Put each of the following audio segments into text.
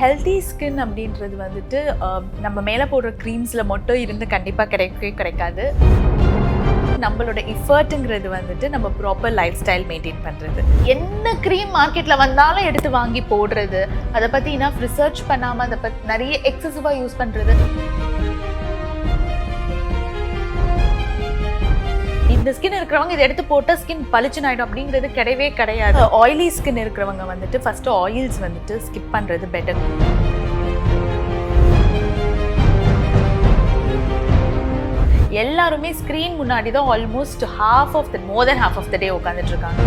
Healthy skin அப்படின்றது வந்துட்டு நம்ம மேலே போடுற க்ரீம்ஸில் மட்டும் இருந்து கண்டிப்பாக கிடைக்காது. நம்மளோட எஃபர்ட்டுங்கிறது வந்துட்டு நம்ம ப்ராப்பர் லைஃப் ஸ்டைல் மெயின்டைன் பண்ணுறது. என்ன க்ரீம் மார்க்கெட்டில் வந்தாலும் எடுத்து வாங்கி போடுறது, அதை பற்றி இனஃப் ரிசர்ச் பண்ணாமல் அதை பற்றி நிறைய எக்ஸசிவாக யூஸ் பண்ணுறது. இந்த ஸ்கின் இருக்கிறவங்க இதை எடுத்து போட்டால் ஸ்கின் பளிச்சுன்னு ஆகிடும் அப்படிங்கிறது கிடையவே கிடையாது. ஆயிலி ஸ்கின் இருக்கிறவங்க வந்துட்டு ஃபஸ்ட்டு ஆயில்ஸ் வந்துட்டு ஸ்கிப் பண்ணுறது பெட்டர். எல்லாருமே ஸ்க்ரீன் முன்னாடி தான் almost more than half of the day உட்காந்துட்டு இருக்காங்க.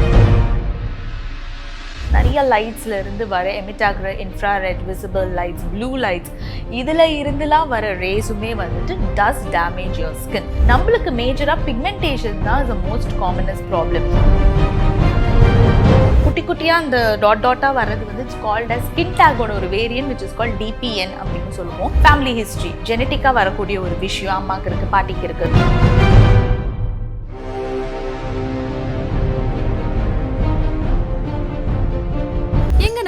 நிறைய லைட்ஸ்ல இருந்து வர எமிட் ஆகிற infrared, visible lights, blue lights, இதில் இருந்துலாம் வர ரேஸுமே வந்துட்டு டஸ் டேமேஜ் யுவர் ஸ்கின். நம்மளுக்கு மேஜராக பிக்மெண்டேஷன் தான் is the most commonest problem. குட்டி குட்டியாக அந்த டாட்டாக வர்றது வந்து இட்ஸ் கால்ட் அஸ் ஸ்கின் டேக்கோட ஒரு variant which is called DPN அப்படின்னு சொல்லுவோம். ஃபேமிலி ஹிஸ்ட்ரி, ஜெனட்டிக்காக வரக்கூடிய ஒரு விஷயம், அம்மாக்கு இருக்குது, பாட்டிக்கு இருக்குது.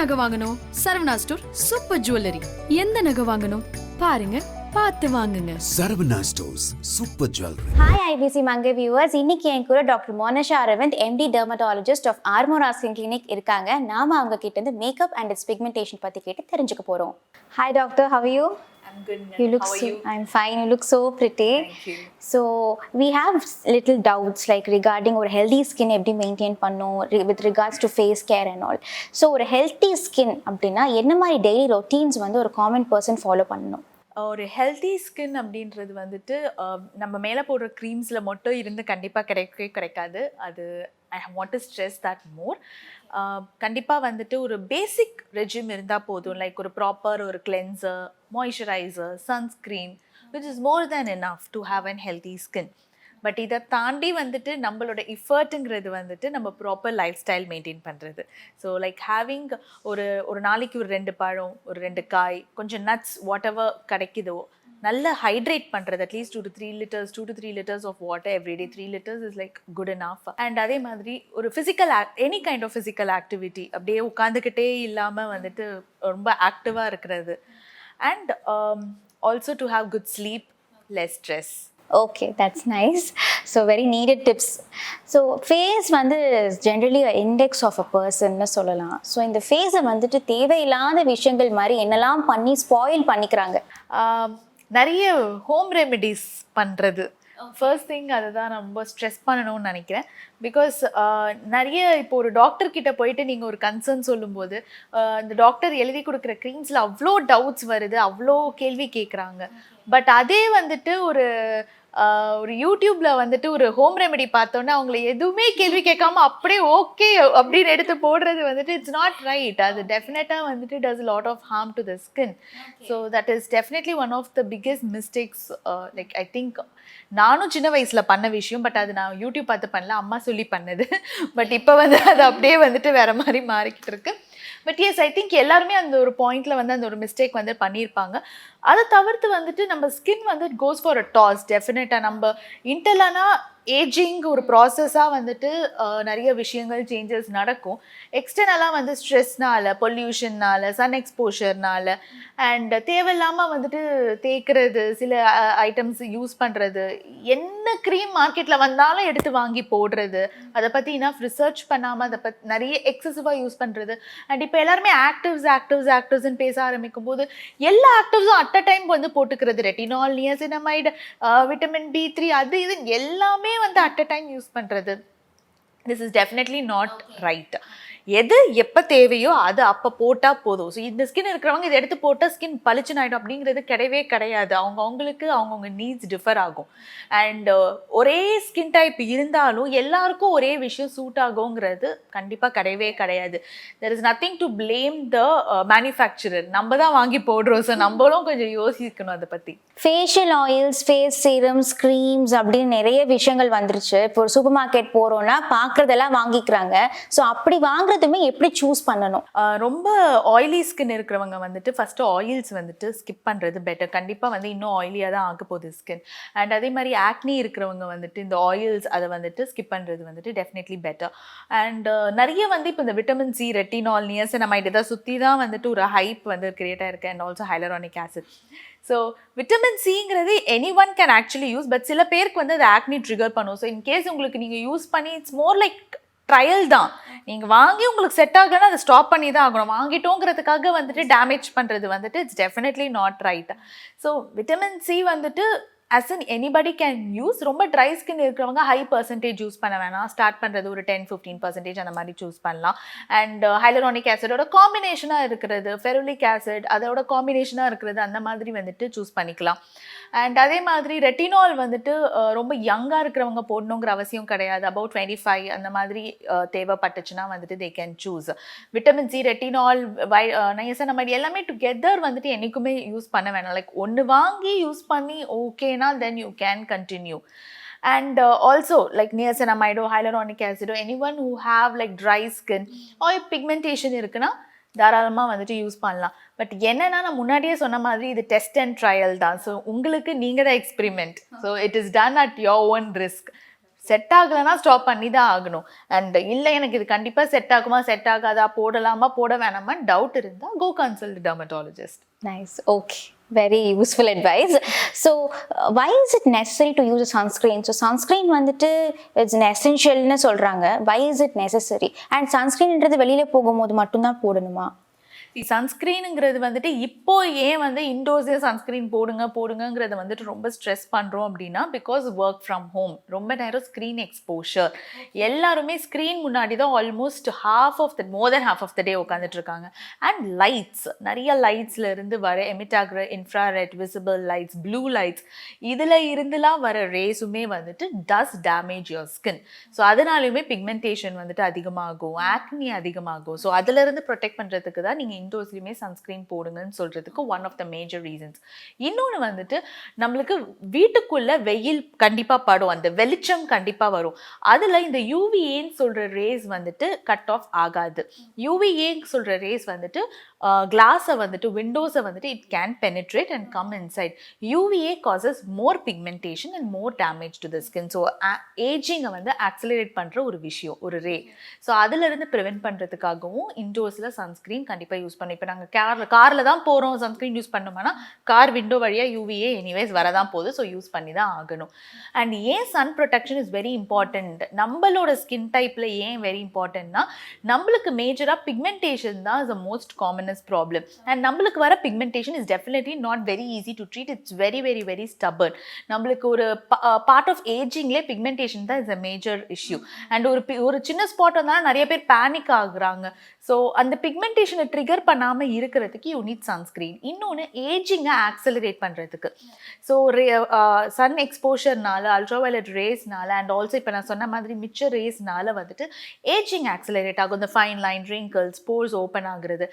நகை வாங்கணும் சரவணா ஸ்டோர் சூப்பர் ஜுவல்லரி. எந்த நகை வாங்கணும் பாருங்க, பார்த்து வாங்குங்க. Saravana stores super jewellery. Hi IBC Mangai viewers, இன்னைக்கு என் கூட doctor Monisha Aravind MD dermatologist of Armora skin clinic இருக்காங்க. நாம அவங்க கிட்ட இருந்து மேக்கப் அண்ட் இட்ஸ் பிக்மெண்டேஷன் பத்தி கேட்டு தெரிஞ்சுக்க போறோம். Hi doctor, how are you? I'm good. You look How are you? I'm fine. You look so pretty. Thank you. So we have little doubts like regarding ஒரு healthy skin எப்படி maintain பண்ணணும் with regards to face care and all. So ஒரு healthy skin அப்படின்னா என்ன மாதிரி daily routines வந்து ஒரு common person follow பண்ணணும்? ஒரு ஹெல்த்தி ஸ்கின் அப்படின்றது வந்துட்டு நம்ம மேலே போடுற க்ரீம்ஸில் மட்டும் இருந்து கண்டிப்பாக கிடைக்காது. அது I want to stress that மோர். கண்டிப்பாக வந்துட்டு ஒரு பேசிக் ரெஜிம் இருந்தால் போதும். லைக் ஒரு ப்ராப்பர் ஒரு cleanser, moisturiser, sunscreen which is more than enough to have an healthy skin. But இதை தாண்டி வந்துட்டு நம்மளோட எஃபர்ட்டுங்கிறது வந்துட்டு நம்ம ப்ராப்பர் லைஃப் ஸ்டைல் மெயின்டைன் பண்ணுறது. ஸோ லைக் ஹேவிங் ஒரு நாளைக்கு ஒரு 2 பழம், ஒரு 2 காய், கொஞ்சம் நட்ஸ், வாட் எவர் கிடைக்குதோ, நல்ல ஹைட்ரேட் பண்ணுறது. At least 2 to 3 liters of water every day. 3 liters is like good enough. And அதே மாதிரி ஒரு any kind of physical activity, அப்படியே உட்காந்துக்கிட்டே இல்லாமல் வந்துட்டு ரொம்ப ஆக்டிவாக இருக்கிறது. And also to have good sleep, less stress. Okay, that's nice. So very needed tips. So face வந்து generally a index of a person னு சொல்லலாம். ஸோ இந்த ஃபேஸை வந்துட்டு தேவையில்லாத விஷயங்கள் மாதிரி என்னெல்லாம் பண்ணி ஸ்பாயில் பண்ணிக்கிறாங்க. நிறைய ஹோம் ரெமெடிஸ் பண்ணுறது ஃபர்ஸ்ட் திங், அதை தான் நான் ரொம்ப ஸ்ட்ரெஸ் பண்ணணும்னு நினைக்கிறேன். பிகாஸ் நிறைய இப்போ ஒரு டாக்டர் கிட்ட போயிட்டு நீங்கள் ஒரு கன்சர்ன் சொல்லும்போது அந்த டாக்டர் எழுதி கொடுக்குற க்ரீம்ஸில் அவ்வளோ டவுட்ஸ் வருது, அவ்வளோ கேள்வி கேட்குறாங்க. பட் அதே வந்துட்டு ஒரு யூடியூப்ல வந்துட்டு ஒரு ஹோம் ரெமெடி பார்த்தோன்னா அவங்கள எதுவுமே கேள்வி கேட்காம அப்படியே ஓகே அப்படின்னு எடுத்து போடுறது வந்துட்டு இட்ஸ் நாட் ரைட். அது டெஃபினட்டாக வந்துட்டு does lot of harm to the skin. So that is definitely one of the biggest mistakes. Like I think நானும் சின்ன வயசில் பண்ண விஷயம், பட் அது நான் யூடியூப் பார்த்து பண்ணல, அம்மா சொல்லி பண்ணது. பட் இப்போ வந்து அது அப்படியே வந்துட்டு வேற மாதிரி மாறிக்கிட்டு இருக்கு. பட் எஸ், ஐ திங்க் எல்லாருமே அந்த ஒரு பாயிண்ட்ல வந்து அந்த ஒரு மிஸ்டேக் வந்து பண்ணியிருப்பாங்க. அதை தவிர்த்து வந்துட்டு நம்ம ஸ்கின் வந்து it goes for a toss. டெஃபினட்டாக நம்ம இன்டர்னலா ஏஜிங் ஒரு ப்ராசஸாக வந்துட்டு நிறைய விஷயங்கள் சேஞ்சஸ் நடக்கும். எக்ஸ்டர்னலாக வந்து ஸ்ட்ரெஸ்னால, பொல்யூஷன்னால, சன் எக்ஸ்போஷர்னால, அண்ட் தேவையில்லாமல் வந்துட்டு தேய்க்கிறது, சில ஐட்டம்ஸ் யூஸ் பண்ணுறது, என்ன க்ரீம் மார்க்கெட்டில் வந்தாலும் எடுத்து வாங்கி போடுறது, அதை பற்றி இனஃப் ரிசர்ச் பண்ணாமல் அதை பற்றி நிறைய எக்ஸசிவாக யூஸ் பண்ணுறது. அண்ட் இப்போ எல்லாருமே ஆக்டிவ்ஸ்ன்னு பேச ஆரம்பிக்கும் போது எல்லா ஆக்டிவ்ஸும் அட் அ டைம் வந்து போட்டுக்கிறது. ரெட்டினால், நியாசினமைடு, விட்டமின் B3, அது இது எல்லாமே வந்து அட் அ டைம் யூஸ் பண்றது. This is definitely not right. எது எப்போ தேவையோ அது அப்போ போட்டால் போதும். ஸோ இந்த ஸ்கின் இருக்கிறவங்க இதை எடுத்து போட்டால் ஸ்கின் பளிச்சுன்னு ஆகிடும் அப்படிங்கிறது கிடையவே கிடையாது. அவங்கவுங்க நீட்ஸ் டிஃபர் ஆகும். அண்ட் ஒரே ஸ்கின் டைப் இருந்தாலும் எல்லாருக்கும் ஒரே விஷயம் சூட் ஆகுங்கிறது கண்டிப்பாக கிடையவே கிடையாது. There is nothing to blame the manufacturer. நம்ம தான் வாங்கி போடுறோம். ஸோ நம்மளும் கொஞ்சம் யோசிக்கணும் அதை பற்றி. Facial oils, face serums, creams அப்படின்னு நிறைய விஷயங்கள் வந்துருச்சு. இப்போ ஒரு சூப்பர் மார்க்கெட் போகிறோன்னா பார்க்குறதெல்லாம் வாங்கிக்கிறாங்க. ஸோ அப்படி வாங்குறது பார்த்ததுமே எப்படி சூஸ் பண்ணணும்? ரொம்ப ஆயிலி ஸ்கின் இருக்கிறவங்க வந்துட்டு ஃபஸ்ட்டு ஆயில்ஸ் வந்துட்டு ஸ்கிப் பண்ணுறது பெட்டர். கண்டிப்பாக வந்து இன்னும் ஆயிலியாக தான் ஆக போகுது ஸ்கின். அண்ட் அதே மாதிரி ஆக்னி இருக்கிறவங்க வந்துட்டு இந்த ஆயில்ஸ் அதை வந்துட்டு ஸ்கிப் பண்ணுறது வந்துட்டு டெஃபினெட்லி பெட்டர். அண்ட் நிறைய வந்து இப்போ இந்த விட்டமின் சி, ரெட்டினால், நியசனமைட் இதை சுற்றி தான் வந்துட்டு ஒரு ஹைப் வந்து கிரியேட் ஆயிருக்கு. And also hyaluronic acid. So vitamin சிங்கிறது any one can actually use. But சில பேருக்கு வந்து அது ஆக்னி ட்ரிகர் பண்ணும். ஸோ இன்கேஸ் உங்களுக்கு நீங்கள் யூஸ் பண்ணி இட்ஸ் மோர் லைக் ட்ரையல் தான். நீங்கள் வாங்கி உங்களுக்கு செட் ஆகலைன்னா அதை ஸ்டாப் பண்ணி தான் ஆகணும். வாங்கிட்டோங்கிறதுக்காக வந்துட்டு டேமேஜ் பண்ணுறது வந்துட்டு it's definitely not right. So vitamin C வந்துட்டு as in anybody can use. ரொம்ப ட்ரை ஸ்கின் இருக்கிறவங்க ஹை பர்சன்டேஜ் யூஸ் பண்ண வேணாம். ஸ்டார்ட் பண்ணுறது ஒரு 10-15% அந்த மாதிரி சூஸ் பண்ணலாம். அண்ட் ஹைலரானிக் ஆசிடோட காம்பினேஷனாக இருக்கிறது, ஃபெருலிக் ஆசிட் அதோட காம்பினேஷனாக இருக்கிறது அந்த மாதிரி வந்துட்டு சூஸ் பண்ணிக்கலாம். அண்ட் அதே மாதிரி ரெட்டினால் வந்துட்டு ரொம்ப யங்காக இருக்கிறவங்க போடணுங்கிற அவசியம் கிடையாது. அபவுட் 25 அந்த மாதிரி தேவைப்பட்டுச்சுன்னா வந்துட்டு they can choose. Vitamin C, retinol, niacinamide எல்லாமே டுகெதர் வந்துட்டு என்றைக்குமே யூஸ் பண்ண வேணாம். லைக் ஒன்று வாங்கி யூஸ் பண்ணி ஓகேனா then you can continue. And also like niacinamide, hyaluronic acid, anyone who have like dry skin or pigmentation இருக்குன்னா தாராளமாக வந்துட்டு யூஸ் பண்ணலாம். பட் என்னன்னா நான் முன்னாடியே சொன்ன மாதிரி இது டெஸ்ட் அண்ட் ட்ரையல் தான். ஸோ உங்களுக்கு நீங்கள் தான் experiment. So it is done at your own risk. Set ஆகலைன்னா ஸ்டாப் பண்ணி தான் ஆகணும். அண்ட் இல்லை எனக்கு இது கண்டிப்பாக செட் ஆகுமா செட் ஆகாதா, போடலாமா போட வேணாமா டவுட் இருந்தால் go consult dermatologist. Nice. Okay. Very useful advice. So, why is it necessary to use a sunscreen? So, sunscreen வந்துட்டு it's an essential னு சொல்றாங்க. Why is it necessary? And sunscreenன்றது வெளியில போகும்போது மட்டும்தான் போடணுமா? சன்ஸ்க்ரீனுங்கிறது வந்துட்டு இப்போ ஏன் வந்து இண்டோர்ஸே சன்ஸ்க்ரீன் போடுங்கிறத வந்துட்டு ரொம்ப ஸ்ட்ரெஸ் பண்ணுறோம் அப்படின்னா பிகாஸ் ஒர்க் ஃப்ரம் ஹோம், ரொம்ப நேரம் ஸ்க்ரீன் எக்ஸ்போஷர், எல்லாருமே ஸ்க்ரீன் முன்னாடி தான் almost more than half of the day உட்காந்துட்டு இருக்காங்க. அண்ட் லைட்ஸ், நிறைய லைட்ஸில் இருந்து வர எமிட் ஆகிற infrared, visible lights, blue lights இதில் இருந்துலாம் வர ரேஸுமே வந்துட்டு does damage your skin. So அதனாலையுமே பிக்மெண்டேஷன் வந்துட்டு அதிகமாகும், ஆக்னி அதிகமாகும். ஸோ அதிலிருந்து ப்ரொடெக்ட் பண்ணுறதுக்கு தான் நீங்கள் இண்டோர்ஸ்லையுமே சன்ஸ்க்ரீன் போடுங்கன்னு சொல்கிறதுக்கு one of the major reasons. இன்னொன்று வந்துட்டு நம்மளுக்கு வீட்டுக்குள்ளே வெயில் கண்டிப்பாக படும், அந்த வெளிச்சம் கண்டிப்பாக வரும். அதில் இந்த யூவிஏன்னு சொல்கிற ரேஸ் வந்துட்டு கட் ஆஃப் ஆகாது. யூவிஏன்னு சொல்கிற ரேஸ் வந்துட்டு கிளாஸை வந்துட்டு, விண்டோஸை வந்துட்டு it can penetrate and come inside. UVA causes more pigmentation and more damage to the skin. So ஏஜிங்கை வந்து ஆக்சிலரேட் பண்ணுற ஒரு விஷயம், ஒரு ரே. ஸோ அதிலிருந்து ப்ரிவென்ட் பண்ணுறதுக்காகவும் இண்டோர்ஸில் சன்ஸ்க்ரீன் கண்டிப்பாக யூஸ் பண்ணணும். இப்போ நாங்கள் காரில் தான் போகிறோம், சன்ஸ்க்ரீன் யூஸ் பண்ணோம்னா கார் விண்டோ வழியாக யூவிஏ எனிவேஸ் வரதான் போகுது. ஸோ யூஸ் பண்ணி தான் ஆகணும். அண்ட் ஏன் sun protection is very important, நம்மளோட ஸ்கின் டைப்பில் ஏன் வெரி இம்பார்ட்டன்ட்னா நம்மளுக்கு மேஜராக பிக்மெண்டேஷன் தான் is the most commonest problem. And நம்மளுக்கு வர pigmentation is definitely not very easy to treat. It's very very very stubborn. நம்மளுக்கு ஒரு பார்ட் ஆஃப் ஏஜிங்லேயே பிக்மெண்டேஷன் தான் is a major issue. And ஒரு சின்ன ஸ்பாட் வந்தாலும் நிறைய பேர் பேனிக் ஆகுறாங்க. ஸோ அந்த பிக்மெண்டேஷனை ட்ரிகர் பண்ணாமல் இருக்கிறதுக்கு யூ நீட் சன்ஸ்க்ரீன். இன்னொன்று ஏஜிங்கை ஆக்சலரேட் பண்ணுறதுக்கு. ஸோ சன் எக்ஸ்போஷர்னால, அல்ட்ராவயலட் ரேஸ்னால அண்ட் ஆல்சோ இப்போ நான் சொன்ன மாதிரி மிச்ச ரேஸ்னால வந்துட்டு ஏஜிங் ஆக்சலரேட் ஆகும். இந்த fine line, wrinkles, force open ஆகுறது,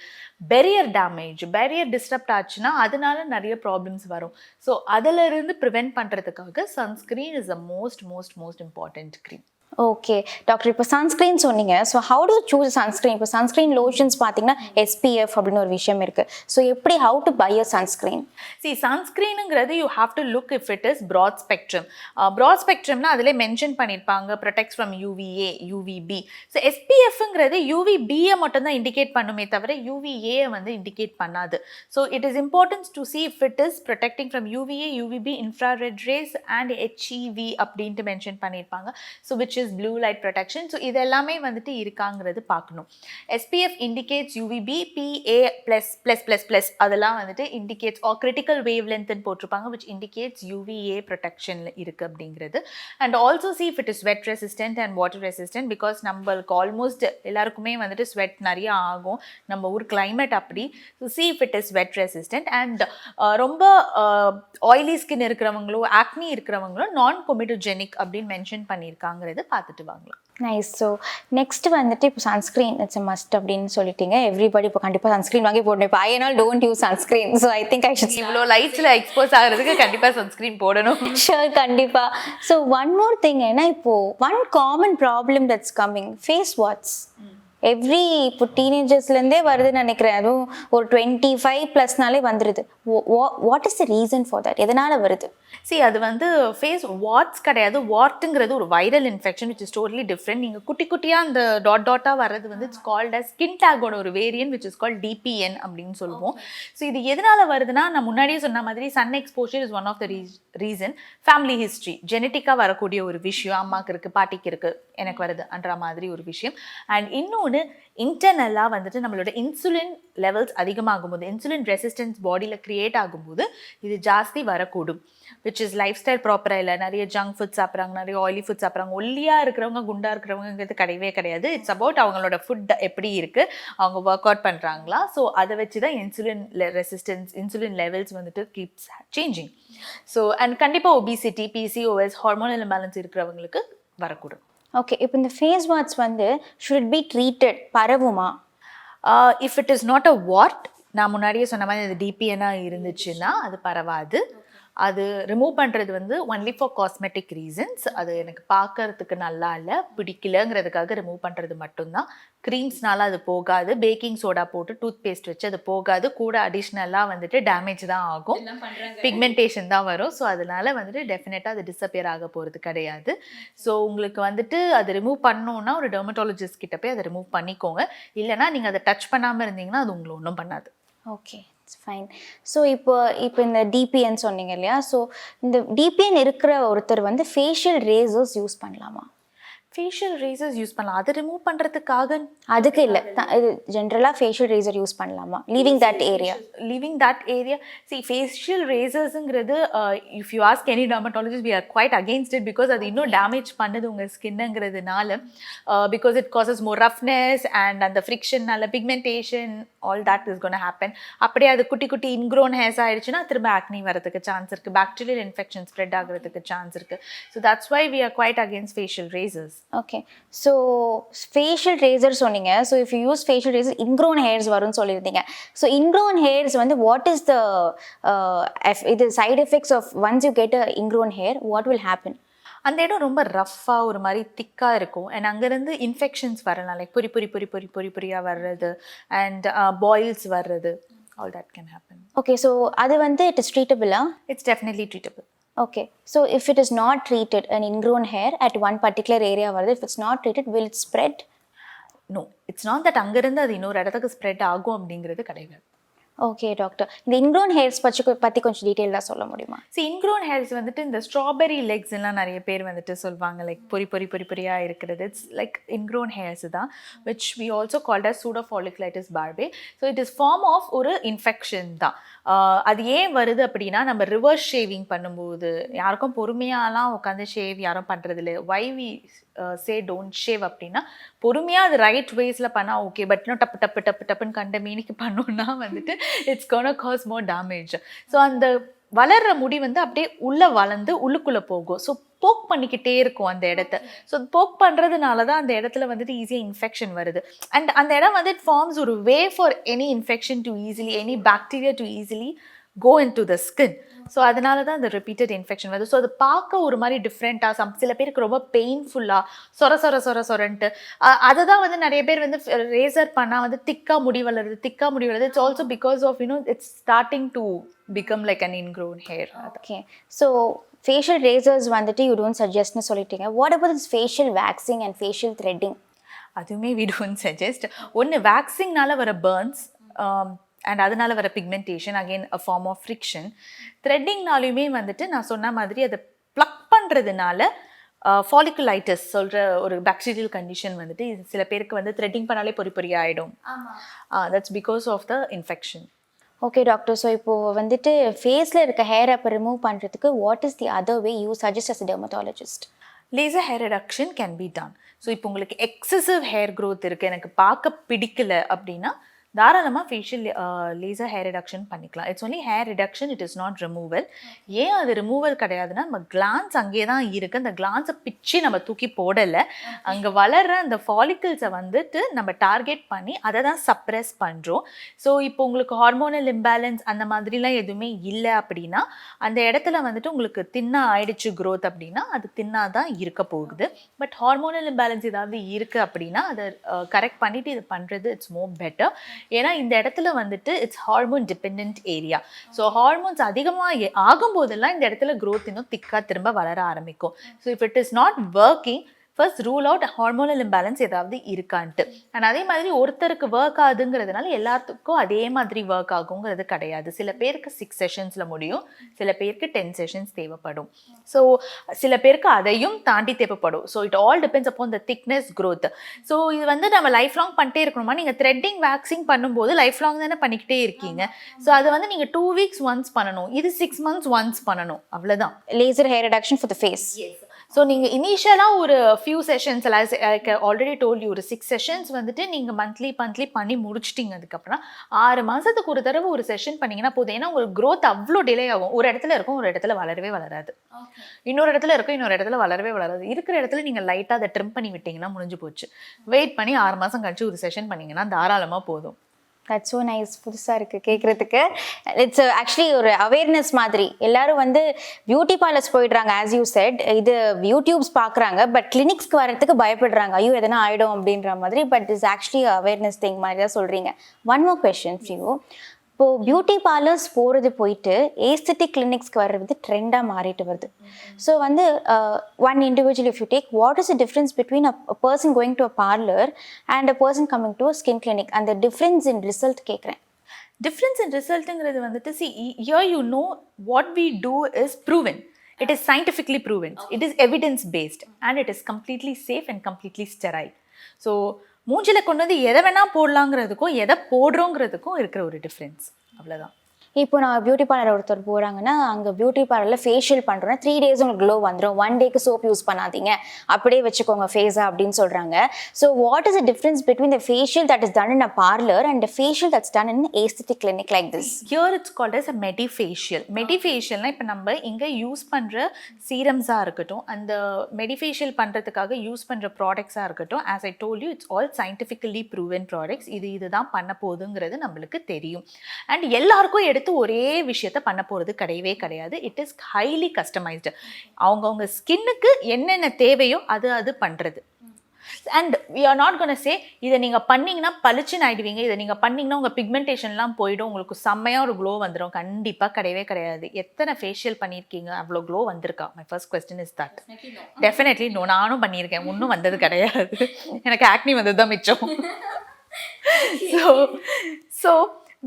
பெரியர் டேமேஜ், பெரியர் டிஸ்டர்ப்ட் ஆச்சுன்னா அதனால நிறைய ப்ராப்ளம்ஸ் வரும். ஸோ அதிலிருந்து ப்ரிவென்ட் பண்ணுறதுக்காக sunscreen is the most important cream. Okay doctor, இப்போ சன்ஸ்க்ரீன் சொன்னீங்க. So how to choose sunscreen? இப்போ சன்ஸ்க்ரீன் லோஷன்ஸ் பார்த்தீங்கன்னா SPF அப்படின்னு ஒரு விஷயம் இருக்குது. ஸோ எப்படி how to buy a sunscreen? சன்ஸ்க்ரீனுங்கிறது you have to look if it is broad spectrum. Broad ஸ்பெக்ட்ரம்னா அதிலே மென்ஷன் பண்ணியிருப்பாங்க protects from UVA, UVB. So SPFங்கிறது UVBயை மட்டும்தான் இண்டிகேட் பண்ணுமே தவிர UVA வந்து இண்டிகேட் பண்ணாது. So it is important to see if it is protecting from UVA, UVB, infrared race and HEV அப்படின்ட்டு மென்ஷன் பண்ணியிருப்பாங்க. So which is blue light protection. So இது எல்லாமே வந்துட்டு இருக்காங்கிறது பார்க்கணும். SPF indicates UVB, PA++++ அதெல்லாம் வந்துட்டு indicates or critical wavelength போட்டிருப்பாங்க which indicates UVA protection இருக்கு அப்படிங்கிறது. And also see if it is sweat resistant and water resistant because நம்மளுக்கு ஆல்மோஸ்ட் எல்லாருக்குமே வந்துட்டு ஸ்வெட் நிறைய ஆகும், நம்ம ஊர் climate அப்படி. So see if it is sweat resistant and ரொம்ப ஆயிலி ஸ்கின் இருக்கிறவங்களோ ஆக்னி இருக்கிறவங்களோ நான் கொமிடோஜெனிக் அப்படின்னு மென்ஷன் பண்ணியிருக்காங்கிறது பார்த்துட்டு வாங்கலாம். நைஸ். ஸோ நெக்ஸ்ட் வந்துட்டு இப்போ சன்ஸ்க்ரீன் இட்ஸ் மஸ்ட் அப்படின்னு சொல்லிட்டீங்க. எவ்ரிபடி இப்போ கண்டிப்பாக சன்ஸ்க்ரீன் வாங்கி போடணும். இப்போ I don't use sunscreen. So I think I should இவ்வளோ லைட்ஸில் எக்ஸ்போஸ் ஆகிறதுக்கு கண்டிப்பாக சன்ஸ்க்ரீன் போடணும். ஷூர், கண்டிப்பாக. ஸோ ஒன் மோர் திங், ஏன்னா இப்போது one common problem that's coming, face warts. Every இப்போ டீனேஜர்ஸ்லேருந்தே வருதுன்னு நினைக்கிறேன். அதுவும் ஒரு 25+னாலே வந்துடுது. What is the reason for that? எதனால் வருது? அது வந்து ஃபேஸ் வாட்ஸ் கிடையாது. வார்ட்டுங்கிறது ஒரு viral infection which is totally different. நீங்கள் குட்டி குட்டியாக அந்த டாட்டாக வர்றது வந்து இட்ஸ் கால்ட் அஸ் ஸ்கின் டேக்கோட ஒரு variant which is called DPN அப்படின்னு சொல்லுவோம். ஸோ இது எதனால் வருதுன்னா, நான் முன்னாடியே சொன்ன மாதிரி sun exposure is one of the reason. Family history, ஜெனட்டிக்காக வரக்கூடிய ஒரு விஷயம். அம்மாவுக்கு இருக்குது, பாட்டிக்கு இருக்குது, எனக்கு வருதுன்ற மாதிரி ஒரு விஷயம். அண்ட் இன்னொன்று இன்டர்னலாக வந்துட்டு நம்மளோட இன்சுலின் லெவல்ஸ் அதிகமாகும் போது, இன்சுலின் ரெசிஸ்டன்ஸ் பாடியில் க்ரியேட் ஆகும்போது இது ஜாஸ்தி வரக்கூடும். விச் இஸ் லைஃப் ஸ்டைல் ப்ராப்பராக இல்லை, நிறைய ஜங்க் ஃபுட் சாப்பிட்றாங்க, நிறைய ஆயிலி ஃபுட் சாப்பிட்றாங்க. ஒல்லியாக இருக்கிறவங்க குண்டாக இருக்கிறவங்கிறது கிடையவே கிடையாது. இட்ஸ் அபவுட் அவங்களோட ஃபுட் எப்படி இருக்குது, அவங்க ஒர்க் அவுட் பண்ணுறாங்களா. ஸோ அதை வச்சு தான் இன்சுலின் ரெசிஸ்டன்ஸ், இன்சுலின் லெவல்ஸ் வந்துட்டு கீப்ஸ் சேஞ்சிங். ஸோ அண்ட் கண்டிப்பாக ஒபிசிட்டி, பிசிஓஎஸ், ஹார்மோனல் இம்பேலன்ஸ் இருக்கிறவங்களுக்கு வரக்கூடும். ஓகே, இப்போ இந்த ஃபேஸ் வாட்ஸ் வந்து ஷுட் இட் பி ட்ரீட்டட், பரவுமா? If it is not a wart, நான் முன்னாடியே சொன்ன மாதிரி அது டிபிஎன்னாக இருந்துச்சுன்னா அது பரவாது. அது ரிமூவ் பண்ணுறது வந்து ஒன்லி ஃபார் காஸ்மெட்டிக் ரீசன்ஸ். அது எனக்கு பார்க்கறதுக்கு நல்லா இல்லை, பிடிக்கலங்கிறதுக்காக ரிமூவ் பண்ணுறது மட்டும்தான். க்ரீம்ஸ்னால அது போகாது. பேக்கிங் சோடா போட்டு டூத் பேஸ்ட் வச்சு அது போகாது. கூட அடிஷ்னலாக வந்துட்டு டேமேஜ் தான் ஆகும், பிக்மெண்டேஷன் தான் வரும். ஸோ அதனால வந்துட்டு டெஃபினட்டாக அது டிஸப்பியர் ஆக போகிறது கிடையாது. ஸோ உங்களுக்கு வந்துட்டு அது ரிமூவ் பண்ணணுன்னா ஒரு டெர்மட்டாலஜிஸ்ட் கிட்ட போய் அதை ரிமூவ் பண்ணிக்கோங்க. இல்லைனா நீங்கள் அதை டச் பண்ணாமல் இருந்தீங்கன்னா அது உங்களை ஒன்றும் பண்ணாது. Okay, it's fine. ஸோ இப்போ இந்த டிபிஎன் சொன்னீங்க இல்லையா? ஸோ இந்த டிபிஎன் இருக்கிற ஒருத்தர் வந்து ஃபேஷியல் ரேசர்ஸ் யூஸ் பண்ணலாமா? ஃபேஷியல் ரேசர்ஸ் யூஸ் பண்ணலாம். அதை ரிமூவ் பண்ணுறதுக்காக அதுக்கு இல்லை, இது ஜென்ரலாக ஃபேஷியல் ரேசர் யூஸ் பண்ணலாமா? Leaving that area. ஃபேஷியல் ரேசர்ஸுங்கிறது if you ask any dermatologist, we are quite against it. Because அது இன்னும் டேமேஜ் பண்ணுது உங்கள் ஸ்கின்னுங்கிறதுனால. Because it causes more roughness and அந்த ஃப்ரிக்ஷன்னால pigmentation, all that is gonna happen. அப்படியே அது குட்டி குட்டி இன்க்ரோன் ஹேர்ஸ் ஆயிடுச்சுன்னா திரும்ப ஆக்னி வரதுக்கு சான்ஸ் இருக்குது, பாக்டீரியல் இன்ஃபெக்ஷன் ஸ்ப்ரெட் ஆகிறதுக்கு சான்ஸ் இருக்குது. So that's why we are quite against facial razors. Okay, so facial razor சொன்னீங்க. So if you use facial razor, ingrown hairs வரும்னு சொல்லியிருந்தீங்க. ஸோ இன்க்ரோன் ஹேர்ஸ் வந்து வாட் இஸ் த இது side effects of once you get a ingrown hair, what will happen? அந்த இடம் ரொம்ப ரஃப்பாக ஒரு மாதிரி திக்காக இருக்கும். அண்ட் அங்கேருந்து இன்ஃபெக்ஷன்ஸ் வரலாம், லைக் பொரியாக வர்றது அண்ட் பாயில்ஸ் வர்றது, all that can happen. Okay, so அது வந்து இட் இஸ் ட்ரீட்டபிளா? It's definitely treatable. Okay, so if it is not treated, an ingrown hair at one particular area, if it's not treated, will it spread? No, it's not that அங்கிருந்து அது இன்னொரு இடத்துக்கு spread ஆகும் அப்படிங்கிறது கிடையாது. Okay doctor, இந்த ingrown hairs பற்றி கொஞ்சம் டீட்டெயிலாக சொல்ல முடியுமா? இன்க்ரோன் ஹேர்ஸ் வந்துட்டு இந்த ஸ்ட்ராபெரி லெக்ஸ் எல்லாம் நிறைய பேர் வந்துட்டு சொல்லுவாங்க, லைக் பொரியாக இருக்கிறது. இட்ஸ் லைக் இன்க்ரோன் ஹேர்ஸ் தான், which we also called as pseudo folliculitis barbae. So it is form of ஒரு இன்ஃபெக்ஷன் தான். அது ஏன் வருது அப்படின்னா, நம்ம ரிவர்ஸ் ஷேவிங் பண்ணும்போது யாருக்கும் பொறுமையாலாம் உட்காந்து ஷேவ் யாரும் பண்ணுறதில்ல. Why we say don't shave அப்படின்னா, பொறுமையாக அது ரைட் வேஸில் பண்ணால் ஓகே, பட் இன்னும் டப்புன்னு கண்ட மீனிக்கு பண்ணோன்னா வந்துட்டு it's gonna cause more damage. So அந்த வளர்ற முடி வந்து அப்படியே உள்ளே வளர்ந்து உள்ளுக்குள்ளே போகும். ஸோ போக் பண்ணிக்கிட்டே இருக்கும் அந்த இடத்த. ஸோ போக் பண்ணுறதுனால தான் அந்த இடத்துல வந்துட்டு ஈஸியாக இன்ஃபெக்ஷன் வருது. அண்ட் அந்த இடம் வந்து இட் ஃபார்ம்ஸ் ஒரு way for any infection to easily, any bacteria to easily go into the skin. So அதனால தான் அந்த ரிப்பீட்டட் இன்ஃபெக்ஷன் வருது. ஸோ அது பார்க்க ஒரு மாதிரி டிஃப்ரெண்ட்டாக, சில பேருக்கு ரொம்ப பெயின்ஃபுல்லாக சொரன்ட்டு அதை தான் வந்து நிறைய பேர் வந்து ரேசர் பண்ணால் வந்து திக்காக முடி வளருது. It's also because of its starting to become like an ingrown hair. Okay, so facial razors வந்துட்டு யூ டோன்ட் சஜஸ்ட்னு சொல்லிட்டீங்க. What about this facial waxing and facial threading? அதுவுமே வி டோன்ட் சஜஸ்ட். ஒன்று வேக்சிங்னால வர பர்ன்ஸ் அண்ட் அதனால வர pigmentation, again a form of friction. த்ரெட்டிங்னாலுமே வந்துட்டு நான் சொன்ன மாதிரி அதை ப்ளக் பண்ணுறதுனால ஃபாலிகுலைட்டிஸ் சொல்கிற ஒரு பாக்டீரியல் கண்டிஷன் வந்துட்டு சில பேருக்கு வந்து த்ரெட்டிங் பண்ணாலே பொரியாகிடும். That's because of the infection. Okay doctor, so இப்போது வந்துட்டு ஃபேஸில் இருக்க ஹேரை அப்போ ரிமூவ் பண்ணுறதுக்கு what is the other way you suggest as a dermatologist? Laser hair reduction can be done. So இப்போ உங்களுக்கு எக்ஸசிவ் ஹேர் க்ரோத் இருக்குது, எனக்கு பார்க்க பிடிக்கல அப்படின்னா தாராளமாக ஃபேஷியல் லேசர் ஹேர் ரிடக்ஷன் பண்ணிக்கலாம். It's only hair reduction, it is not removal. ஏன் அது ரிமூவல் கிடையாதுன்னா, நம்ம கிளான்ஸ் அங்கேயே தான் இருக்குது. அந்த கிளான்ஸை பிச்சு நம்ம தூக்கி போடலை. அங்கே வளர்கிற அந்த ஃபாலிக்கிள்ஸை வந்துட்டு நம்ம டார்கெட் பண்ணி அதை தான் சப்ரெஸ் பண்ணுறோம். ஸோ இப்போ உங்களுக்கு ஹார்மோனல் இம்பேலன்ஸ் அந்த மாதிரிலாம் எதுவுமே இல்லை அப்படின்னா, அந்த இடத்துல வந்துட்டு உங்களுக்கு தின்னா ஆயிடுச்சு க்ரோத் அப்படின்னா அது தின்னா தான் இருக்க போகுது. பட் ஹார்மோனல் இம்பேலன்ஸ் ஏதாவது இருக்குது அப்படின்னா அதை கரெக்ட் பண்ணிவிட்டு இது பண்ணுறது இட்ஸ் மோர் பெட்டர். ஏன்னா இந்த இடத்துல வந்துட்டு it's hormone depend area. So hormones அதிகமாக ஆகும்போதெல்லாம் இந்த இடத்துல க்ரோத் இன்னும் திக்காக திரும்ப வளர ஆரம்பிக்கும். So if it is not working, first rule out hormonal imbalance ஏதாவது இருக்கான்ட்டு. அண்ட் அதே மாதிரி ஒருத்தருக்கு ஒர்க் ஆகுதுங்கிறதுனால எல்லாத்துக்கும் அதே மாதிரி ஒர்க் ஆகுங்கிறது கிடையாது. சில பேருக்கு 6 செஷன்ஸில் முடியும், சில பேருக்கு 10 செஷன்ஸ் தேவைப்படும். ஸோ சில பேருக்கு அதையும் தாண்டி தேவைப்படும். So it all depends upon the thickness growth. So இது வந்து நம்ம லைஃப் லாங் பண்ணிட்டே இருக்கணுமா? நீங்கள் த்ரெட்டிங் வேக்சிங் பண்ணும்போது லைஃப் லாங் தானே பண்ணிக்கிட்டே இருக்கீங்க. ஸோ அதை வந்து நீங்கள் 2 weeks ஒன்ஸ் பண்ணணும், இது 6 months ஒன்ஸ் பண்ணணும், அவ்வளோதான். Laser hair reduction for the face. So நீங்கள் இனிஷியலாக ஒரு few sessions like already told you ஒரு 6 செஷன்ஸ் வந்துட்டு நீங்கள் மந்த்லி பண்ணி முடிச்சிட்டிங்க. அதுக்கப்புறம் 6 மாதத்துக்கு ஒரு தடவை ஒரு செஷன் பண்ணிங்கன்னா போதும். ஏன்னா உங்களுக்கு க்ரோத் அவ்வளோ டிலே ஆகும். ஒரு இடத்துல இருக்கும், ஒரு இடத்துல வளரவே வளராது. இன்னொரு இடத்துல இருக்கும், இன்னொரு இடத்துல வளரவே வளராது. இருக்கிற இடத்துல நீங்கள் லைட்டாக அதை ட்ரிம் பண்ணி விட்டிங்கன்னா முடிஞ்சு போச்சு. வெயிட் பண்ணி 6 மாதம் கழிச்சு ஒரு செஷன் பண்ணிங்கன்னா தாராளமாக போதும். That's so nice. புதுசாக இருக்குது கேட்குறதுக்கு. இட்ஸ் ஆக்சுவலி ஒரு அவேர்னஸ் மாதிரி. எல்லாரும் வந்து பியூட்டி பார்லர்ஸ் போயிடுறாங்க, ஆஸ் யூ செட். இது யூடியூப்ஸ் பார்க்குறாங்க, பட் கிளினிக்ஸ்க்கு வரதுக்கு பயப்படுறாங்க, ஐயோ எதனா ஆகிடும் அப்படின்ற மாதிரி. But it's actually awareness thing மாதிரி தான் சொல்கிறீங்க. One more question for you. இப்போது பியூட்டி பார்லர்ஸ் போகிறது போயிட்டு ஏஸ்தட்டிக் கிளினிக்ஸ்க்கு வர்றது ட்ரெண்டாக மாறிட்டு வருது. ஸோ வந்து one individual if you take, what is the difference between a person going to a parlour and a person coming to a skin clinic? அந்த difference in result கேட்குறேன். Difference in ரிசல்ட்டுங்கிறது வந்துட்டு here you know what we do is proven. It is scientifically proven. It is evidence based and it is completely safe and completely sterile. So மூஞ்சில கொண்டு வந்து எதை வேணா போடலாங்கிறதுக்கும் எதை போடுறோங்கிறதுக்கும் இருக்கிற ஒரு டிஃப்ரென்ஸ், அவ்வளோதான். இப்போ நான் பியூட்டி பார்லர் ஒருத்தர் போகிறாங்கன்னா, அங்கே பியூட்டி பார்லரில் ஃபேஷியல் பண்ணுறோன்னா 3 days உங்களுக்கு க்ளோ வந்துடும், 1 day சோப் யூஸ் பண்ணாதீங்க, அப்படியே வச்சுக்கோங்க ஃபேஸை அப்படின்னு சொல்கிறாங்க. So what is the difference between the facial that is done in a parlour and the facial that's done in aesthetic clinic like this? Here it's called as a medifacial. மெடிஃபேஷியல்னால் இப்போ நம்ம இங்கே யூஸ் பண்ணுற சீரம்ஸாக இருக்கட்டும், அந்த மெடிஃபேஷியல் பண்ணுறதுக்காக use பண்ணுற ப்ராடக்ட்ஸாக இருக்கட்டும், as I told you it's all scientifically proven products. இதுதான் பண்ண போகுதுங்கிறது நம்மளுக்கு தெரியும். அண்ட் எல்லாருக்கும் எடுத்து ஒரே விஷயத்த பண்ண போகிறது கிடையவே கிடையாது. It is highly customised. அவங்கவுங்க ஸ்கின்னுக்கு என்னென்ன தேவையோ அது பண்ணுறது. And we are not gonna say இதை நீங்கள் பண்ணிங்கன்னா பளிச்சுன்னு ஆகிடுவீங்க, இதை நீங்கள் பண்ணிங்கன்னா உங்கள் பிக்மெண்டேஷன்லாம் போயிடும், உங்களுக்கு செம்மையாக ஒரு க்ளோ வந்துடும். கண்டிப்பாக கிடையவே கிடையாது. எத்தனை ஃபேஷியல் பண்ணியிருக்கீங்க, அவ்வளோ க்ளோ வந்திருக்கா? My first question is that. Definitely no. நானும் பண்ணியிருக்கேன், ஒன்றும் வந்தது கிடையாது. எனக்கு ஆக்னி வந்தது தான் மிச்சம். ஸோ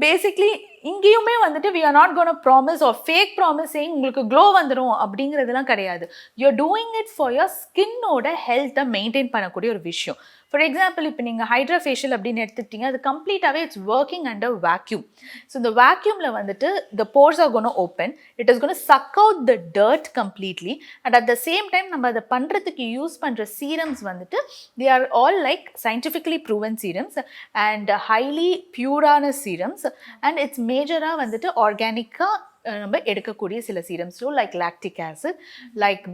பேசிக்லி இங்கேயுமே வந்துட்டு we are not going to promise or fake promise saying உங்களுக்கு க்ளோ வந்துடும் அப்படிங்கிறதுலாம் கிடையாது. you're doing it for your ஸ்கின்னோட ஹெல்த்தை மெயின்டைன் பண்ணக்கூடிய ஒரு விஷயம். ஃபார் எக்ஸாம்பிள், இப்போ நீங்கள் ஹைட்ரா ஃபேஷியல் அப்படின்னு எடுத்துக்கிட்டீங்க, அது கம்ப்ளீட்டாகவே it's working under vacuum. So இந்த வேக்யூமில் வந்துட்டு the pores are going to open, it is going to suck out the dirt completely, and at the same time நம்ம அதை பண்ணுறதுக்கு யூஸ் பண்ணுற சீரம்ஸ் வந்துட்டு they are all like scientifically proven serums and highly pure-ஆன serums, and it's மேஜராக வந்துட்டு ஆர்கானிக்காக நம்ம எடுக்கக்கூடிய சில serums like lactic acid, like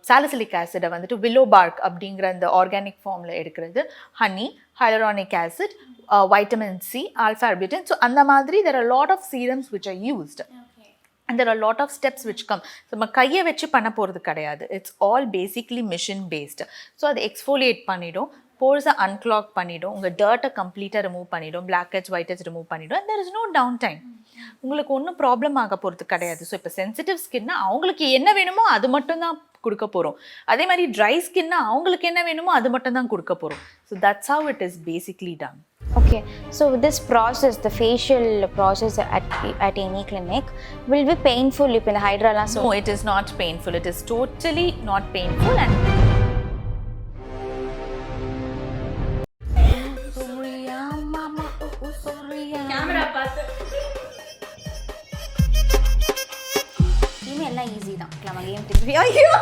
salicylic ஆசிடை வந்துட்டு வில்லோ பார்க் அப்படிங்கிற அந்த ஆர்கானிக் ஃபார்மில் எடுக்கிறது, honey, hyaluronic acid, vitamin C, alpha arbutin. So அந்த மாதிரி there are a lot of serums which are used. And there are a lot of steps which come. So நம்ம கையை வச்சு பண்ண போகிறது கிடையாது. It's all basically machine based. So அதை exfoliate பண்ணிடும், போர்ஸை அன்க்ளாக் பண்ணிடும், உங்கள் டர்ட்டை கம்ப்ளீட்டாக ரிமூவ் பண்ணிடும், black heads white heads remove பண்ணிடும். And there is no down time. உங்களுக்கு ஒன்றும் ப்ராப்ளம் ஆக போகிறது கிடையாது. ஸோ இப்போ சென்சிட்டிவ் ஸ்கின்னா அவங்களுக்கு என்ன வேணுமோ அது மட்டும்தான் கொடுக்க போகிறோம். அதே மாதிரி ட்ரை ஸ்கின்னா அவங்களுக்கு என்ன வேணுமோ அது மட்டும் தான் கொடுக்க போகிறோம். So that's how it is basically done. Okay, so this process, the facial process at any clinic will be painful if in the hydra la? No, it is not painful. It is totally not painful. And camera paathu email la easy da. Game